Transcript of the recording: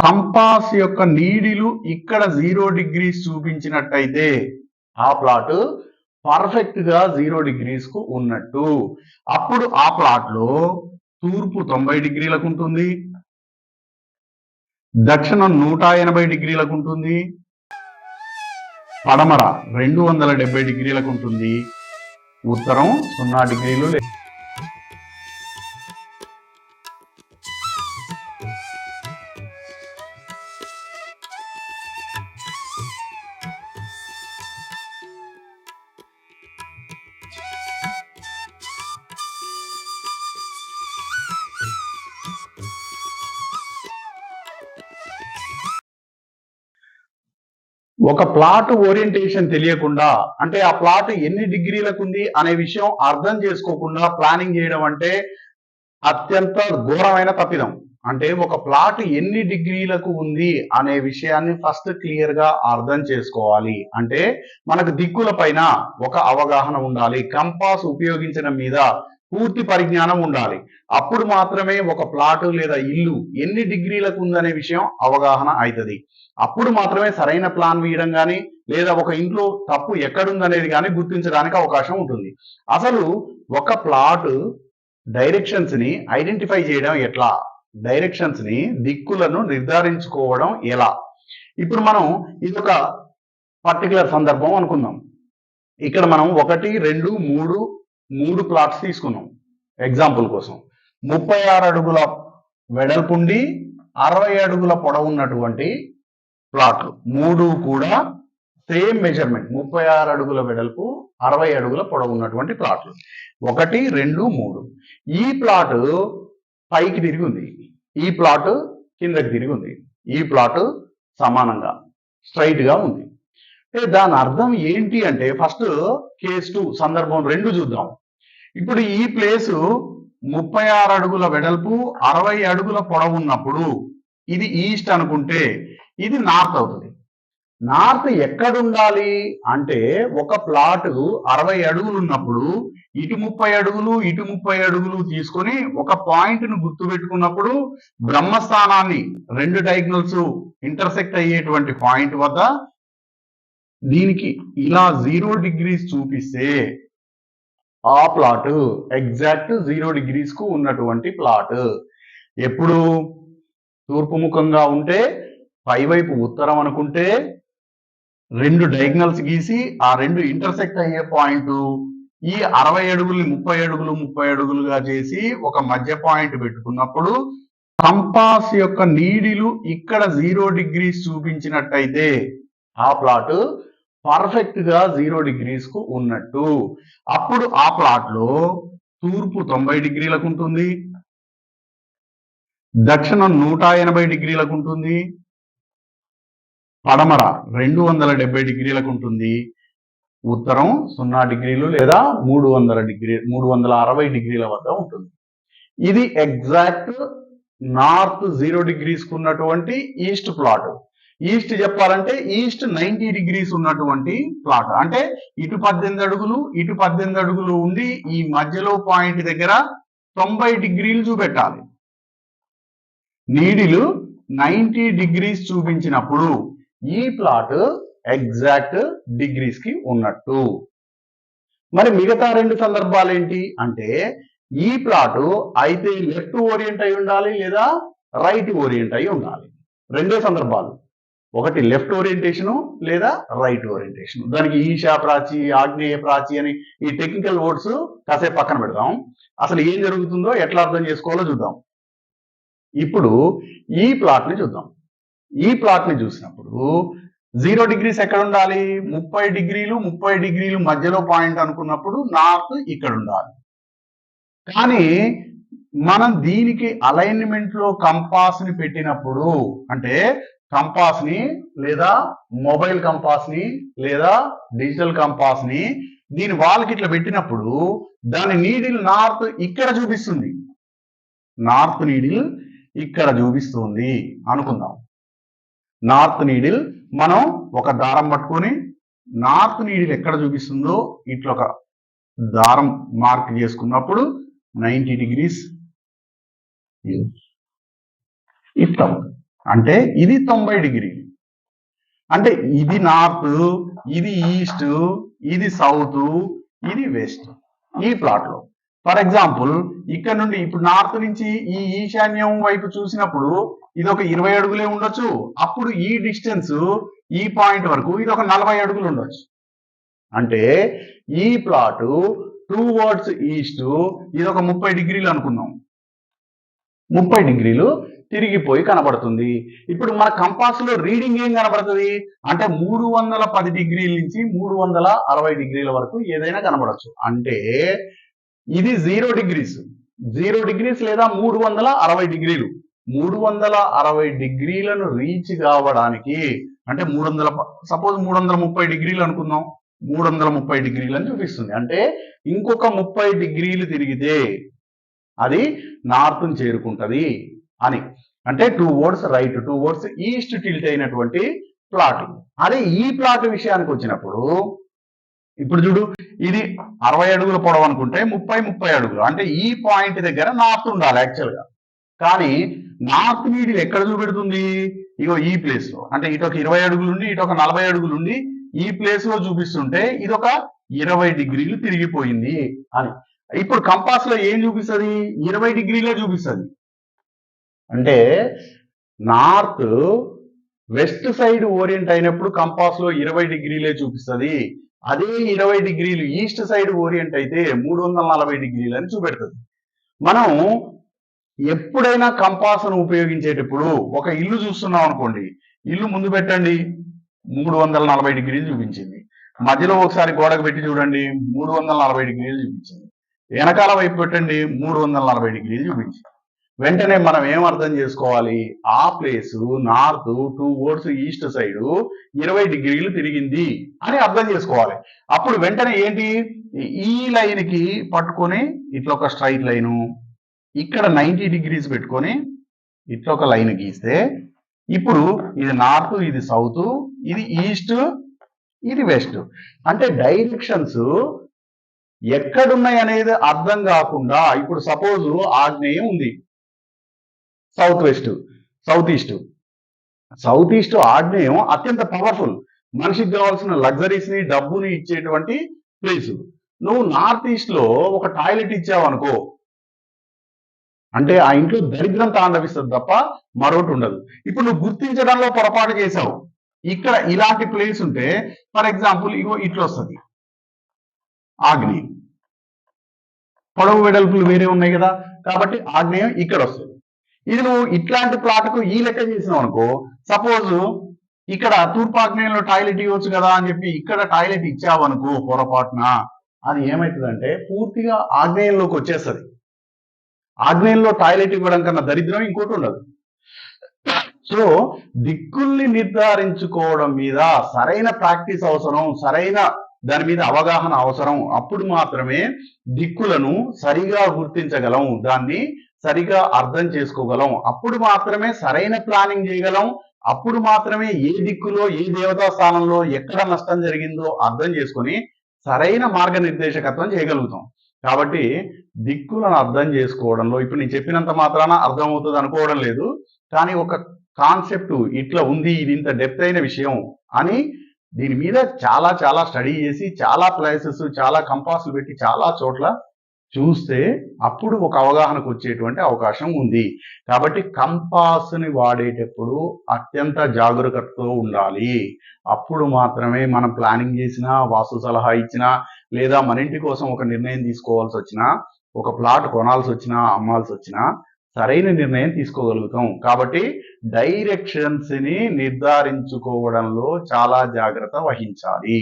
Compass యొక్క needle ఇక్కడ 0 degrees చూపించినట్టయితే ఆ ప్లాట్ పర్ఫెక్ట్ గా 0 డిగ్రీస్ కు ఉన్నట్టు. అప్పుడు ఆ ప్లాట్ లో తూర్పు 90 డిగ్రీలకు ఉంటుంది, దక్షిణం 180 డిగ్రీలకు ఉంటుంది, పడమర 270 డిగ్రీలకు ఉంటుంది, ఉత్తరం 0 డిగ్రీలు. ఒక ప్లాట్ ఓరియంటేషన్ తెలియకుండా, అంటే ఆ ప్లాట్ ఎన్ని డిగ్రీలకు ఉంది అనే విషయం అర్థం చేసుకోకుండా ప్లానింగ్ చేయడం అంటే అత్యంత ఘోరమైన తప్పిదం. అంటే ఒక ప్లాట్ ఎన్ని డిగ్రీలకు ఉంది అనే విషయాన్ని ఫస్ట్ క్లియర్ గా అర్థం చేసుకోవాలి. అంటే మనకు దిక్కుల పైన ఒక అవగాహన ఉండాలి, కంపాస్ ఉపయోగించడం మీద పూర్తి పరిజ్ఞానం ఉండాలి. అప్పుడు మాత్రమే ఒక ప్లాట్ లేదా ఇల్లు ఎన్ని డిగ్రీలకు ఉందనే విషయం అవగాహన అవుతుంది. అప్పుడు మాత్రమే సరైన ప్లాన్ వేయడం కానీ లేదా ఒక ఇంట్లో తప్పు ఎక్కడుందనేది కానీ గుర్తించడానికి అవకాశం ఉంటుంది. అసలు ఒక ప్లాట్ డైరెక్షన్స్ ని ఐడెంటిఫై చేయడం ఎట్లా, డైరెక్షన్స్ ని దిక్కులను నిర్ధారించుకోవడం ఎలా? ఇప్పుడు మనం ఇదొక పర్టికులర్ సందర్భం అనుకుందాం. ఇక్కడ మనం 1, 2, 3 ప్లాట్స్ తీసుకున్నాం ఎగ్జాంపుల్ కోసం. 36 అడుగుల వెడల్పుండి 60 అడుగుల పొడవు ఉన్నటువంటి ప్లాట్లు, 3 కూడా సేమ్ మెజర్మెంట్, 36 అడుగుల వెడల్పు 60 అడుగుల పొడవు ఉన్నటువంటి ప్లాట్లు. 1, 2, 3. ఈ ప్లాట్ పైకి తిరిగి ఉంది, ఈ ప్లాట్ కిందకి తిరిగి ఉంది, ఈ ప్లాట్ సమానంగా స్ట్రైట్ గా ఉంది. దాని అర్థం ఏంటి అంటే ఫస్ట్ కేస్ 2 సందర్భం 2 చూద్దాం. ఇప్పుడు ఈ ప్లేసు 36 అడుగుల వెడల్పు 60 అడుగుల పొడవు ఉన్నప్పుడు ఇది ఈస్ట్ అనుకుంటే ఇది నార్త్ అవుతుంది. నార్త్ ఎక్కడ ఉండాలి అంటే ఒక ప్లాట్ 60 అడుగులు ఉన్నప్పుడు ఇటు 30 అడుగులు ఇటు 30 అడుగులు తీసుకొని ఒక పాయింట్ ను గుర్తు పెట్టుకున్నప్పుడు బ్రహ్మస్థానాన్ని 2 డయాగ్నల్స్ ఇంటర్సెక్ట్ అయ్యేటువంటి పాయింట్ వద్ద దీనికి ఇలా 0 డిగ్రీస్ చూపిస్తే ఆ ప్లాట్ ఎగ్జాక్ట్ 0 డిగ్రీస్ కు ఉన్నటువంటి ప్లాట్. ఎప్పుడు తూర్పు ముఖంగా ఉంటే పైవైపు ఉత్తరం అనుకుంటే 2 డయాగ్నల్స్ గీసి ఆ 2 ఇంటర్సెక్ట్ అయ్యే పాయింట్ ఈ 60 అడుగుల్ని 30 అడుగులు 30 అడుగులుగా చేసి ఒక మధ్య పాయింట్ పెట్టుకున్నప్పుడు కంపాస్ యొక్క నీడిలు ఇక్కడ 0 డిగ్రీస్ చూపించినట్టయితే ఆ ప్లాట్ పర్ఫెక్ట్ గా 0 డిగ్రీస్ కు ఉన్నట్టు. అప్పుడు ఆ ప్లాట్ లో తూర్పు 90 డిగ్రీలకు ఉంటుంది, దక్షిణం 180 డిగ్రీలకు ఉంటుంది, పడమర 270 డిగ్రీలకు ఉంటుంది, ఉత్తరం 0 డిగ్రీలు లేదా 360 డిగ్రీల వద్ద ఉంటుంది. ఇది ఎగ్జాక్ట్ నార్త్ 0 డిగ్రీస్ కు ఉన్నటువంటి ఈస్ట్ ప్లాట్. ఈస్ట్ చెప్పాలంటే ఈస్ట్ 90 డిగ్రీస్ ఉన్నటువంటి ప్లాట్. అంటే ఇటు 18 అడుగులు ఇటు 18 అడుగులు ఉండి ఈ మధ్యలో పాయింట్ దగ్గర 90 డిగ్రీలు చూపెట్టాలి. నీడిలు 90 డిగ్రీస్ చూపించినప్పుడు ఈ ప్లాట్ ఎగ్జాక్ట్ డిగ్రీస్ కి ఉన్నట్టు. మరి మిగతా 2 సందర్భాలు ఏంటి అంటే ఈ ప్లాట్ అయితే లెఫ్ట్ ఓరియంట్ అయి ఉండాలి లేదా రైట్ ఓరియంట్ అయి ఉండాలి. 2 సందర్భాలు, ఒకటి లెఫ్ట్ ఓరియంటేషన్ లేదా రైట్ ఓరియంటేషన్. దానికి ఈశా ప్రాచి ఆగ్నేయ ప్రాచి అని ఈ టెక్నికల్ వర్డ్స్ కాసేపు పక్కన పెడదాం. అసలు ఏం జరుగుతుందో ఎట్లా అర్థం చేసుకోవాలో చూద్దాం. ఇప్పుడు ఈ ప్లాట్ ని చూద్దాం. ఈ ప్లాట్ ని చూసినప్పుడు 0 డిగ్రీస్ ఎక్కడ ఉండాలి? 30 డిగ్రీలు 30 డిగ్రీలు మధ్యలో పాయింట్ అనుకున్నప్పుడు నార్త్ ఇక్కడ ఉండాలి. కానీ మనం దీనికి అలైన్మెంట్ లో కంపాస్ ని పెట్టినప్పుడు, అంటే కంపాస్ ని లేదా మొబైల్ కంపాస్ ని లేదా డిజిటల్ కంపాస్ ని దీని వాళ్ళకి ఇట్లా పెట్టినప్పుడు దాని నీడిల్ నార్త్ ఇక్కడ చూపిస్తుంది, నార్త్ నీడిల్ ఇక్కడ చూపిస్తుంది అనుకుందాం. నార్త్ నీడిల్ మనం ఒక దారం పట్టుకొని నార్త్ నీడిల్ ఎక్కడ చూపిస్తుందో ఇట్లా ఒక దారం మార్క్ చేసుకున్నప్పుడు 90 డిగ్రీస్ ఇట్లా. అంటే ఇది 90 డిగ్రీలు. అంటే ఇది నార్త్, ఇది ఈస్ట్, ఇది సౌత్, ఇది వెస్ట్ ఈ ప్లాట్ లో. ఫర్ ఎగ్జాంపుల్ ఇక్కడ నుండి ఇప్పుడు నార్త్ నుంచి ఈ ఈశాన్యం వైపు చూసినప్పుడు ఇది ఒక 20 అడుగులే ఉండొచ్చు. అప్పుడు ఈ డిస్టెన్స్ ఈ పాయింట్ వరకు ఇది ఒక 40 అడుగులు ఉండొచ్చు. అంటే ఈ ప్లాట్ టువర్డ్స్ ఈస్ట్ ఇది ఒక 30 డిగ్రీలు అనుకుందాం. 30 డిగ్రీలు తిరిగిపోయి కనబడుతుంది. ఇప్పుడు మన కంపాస్ లో రీడింగ్ ఏం కనబడుతుంది అంటే 310 డిగ్రీల నుంచి 360 డిగ్రీల వరకు ఏదైనా కనబడచ్చు. అంటే ఇది 0 డిగ్రీస్, 0 డిగ్రీస్ లేదా 360 డిగ్రీలు. 360 డిగ్రీలను రీచ్ కావడానికి అంటే 330 డిగ్రీలు అనుకుందాం. 330 డిగ్రీలు అని చూపిస్తుంది. అంటే ఇంకొక 30 డిగ్రీలు తిరిగితే అది నార్త్ చేరుకుంటది అని. అంటే towards right, towards east tilt అయినటువంటి ప్లాట్. అదే ఈ ప్లాట్ విషయానికి వచ్చినప్పుడు ఇప్పుడు చూడు, ఇది 60 అడుగుల పొడవు అనుకుంటే 30 అడుగులు. అంటే ఈ పాయింట్ దగ్గర నార్త్ ఉండాలి యాక్చువల్ గా. కానీ నార్త్ నీడిల్ ఎక్కడ చూపెడుతుంది? ఇగో ఈ ప్లేస్ లో. అంటే ఇటు ఒక 20 అడుగులు ఉండి ఇటు ఒక 40 అడుగులు ఉండి ఈ ప్లేస్ లో చూపిస్తుంటే ఇది ఒక 20 డిగ్రీలు తిరిగిపోయింది అని. ఇప్పుడు కంపాస్ లో ఏం చూపిస్తుంది? 20 డిగ్రీలే చూపిస్తుంది. అంటే నార్త్ వెస్ట్ సైడ్ ఓరియంట్ అయినప్పుడు కంపాస్ లో 20 డిగ్రీలే చూపిస్తుంది. అదే 20 డిగ్రీలు ఈస్ట్ సైడ్ ఓరియంట్ అయితే 340 డిగ్రీలు అని చూపెడుతుంది. మనం ఎప్పుడైనా కంపాస్ ను ఉపయోగించేటప్పుడు ఒక ఇల్లు చూస్తున్నాం అనుకోండి, ఇల్లు ముందు పెట్టండి 340 డిగ్రీలు చూపించింది. మధ్యలో ఒకసారి గోడకు పెట్టి చూడండి 340 డిగ్రీలు చూపించింది. వెనకాల వైపు పెట్టండి 340 డిగ్రీలు చూపించింది. వెంటనే మనం ఏం అర్థం చేసుకోవాలి? ఆ place north towards east side 20 డిగ్రీలు తిరిగింది అని అర్థం చేసుకోవాలి. అప్పుడు వెంటనే ఏంటి, ఈ లైన్ కి పట్టుకొని ఇట్లా ఒక స్ట్రైట్ లైను, ఇక్కడ 90 డిగ్రీస్ పెట్టుకొని ఇట్లా ఒక లైన్ గీస్తే ఇప్పుడు ఇది నార్త్, ఇది సౌత్, ఇది ఈస్ట్, ఇది వెస్ట్. అంటే డైరెక్షన్స్ ఎక్కడున్నాయి అనేది అర్థం కాకుండా ఇప్పుడు సపోజ్ ఆగ్నేయం ఉంది, south west, south east. South east ఆగ్నేయం అత్యంత పవర్ఫుల్, మనిషికి కావాల్సిన లగ్జరీస్ ని డబ్బుని ఇచ్చేటువంటి ప్లేస్. నువ్వు నార్త్ ఈస్ట్ లో ఒక టాయిలెట్ ఇచ్చావు అనుకో, అంటే ఆ ఇంట్లో దరిద్రం తాండవిస్తుంది తప్ప మరొకటి ఉండదు. ఇప్పుడు నువ్వు గుర్తించడంలో పొరపాటు చేసావు. ఇక్కడ ఇలాంటి ప్లేస్ ఉంటే ఫర్ ఎగ్జాంపుల్ ఇగో ఇట్లా వస్తుంది ఆగ్నేయం, పొడవు వెడల్పులు వేరే ఉన్నాయి కదా, కాబట్టి ఆగ్నేయం ఇక్కడ వస్తుంది. ఇది నువ్వు ఇట్లాంటి ప్లాట్కు ఈ లెక్క చేసినావు అనుకో, సపోజ్ ఇక్కడ తూర్పు ఆగ్నేయంలో టాయిలెట్ ఇవ్వచ్చు కదా అని చెప్పి ఇక్కడ టాయిలెట్ ఇచ్చావు అనుకో పొరపాటున, అది ఏమవుతుందంటే పూర్తిగా ఆగ్నేయంలోకి వచ్చేస్తుంది. ఆగ్నేయంలో టాయిలెట్ ఇవ్వడం కన్నా దరిద్రం ఇంకోటి ఉండదు. సో దిక్కుల్ని నిర్ధారించుకోవడం మీద సరైన ప్రాక్టీస్ అవసరం, సరైన దాని మీద అవగాహన అవసరం. అప్పుడు మాత్రమే దిక్కులను సరిగా గుర్తించగలం, దాన్ని సరిగా అర్థం చేసుకోగలం. అప్పుడు మాత్రమే సరైన ప్లానింగ్ చేయగలం. అప్పుడు మాత్రమే ఏ దిక్కులో ఏ దేవతా స్థానంలో ఎక్కడ నష్టం జరిగిందో అర్థం చేసుకొని సరైన మార్గనిర్దేశకత్వం చేయగలుగుతాం. కాబట్టి దిక్కులను అర్థం చేసుకోవడంలో ఇప్పుడు నేను చెప్పినంత మాత్రాన అర్థమవుతుంది అనుకోవడం లేదు. కానీ ఒక కాన్సెప్ట్ ఇట్లా ఉంది, ఇది ఇంత డెప్త్ అయిన విషయం అని దీని మీద చాలా చాలా స్టడీ చేసి చాలా ప్లేసెస్ చాలా కంపాస్లు పెట్టి చాలా చోట్ల చూస్తే అప్పుడు ఒక అవగాహనకు వచ్చేటువంటి అవకాశం ఉంది. కాబట్టి కంపాస్ని వాడేటప్పుడు అత్యంత జాగరూకతతో ఉండాలి. అప్పుడు మాత్రమే మనం ప్లానింగ్ చేసినా, వాస్తు సలహా ఇచ్చినా, లేదా మన ఇంటి కోసం ఒక నిర్ణయం తీసుకోవాల్సి వచ్చినా, ఒక ప్లాట్ కొనాల్సి వచ్చినా, అమ్మాల్సి వచ్చినా సరైన నిర్ణయం తీసుకోగలుగుతాం. కాబట్టి డైరెక్షన్స్ ని నిర్ధారించుకోవడంలో చాలా జాగ్రత్త వహించాలి.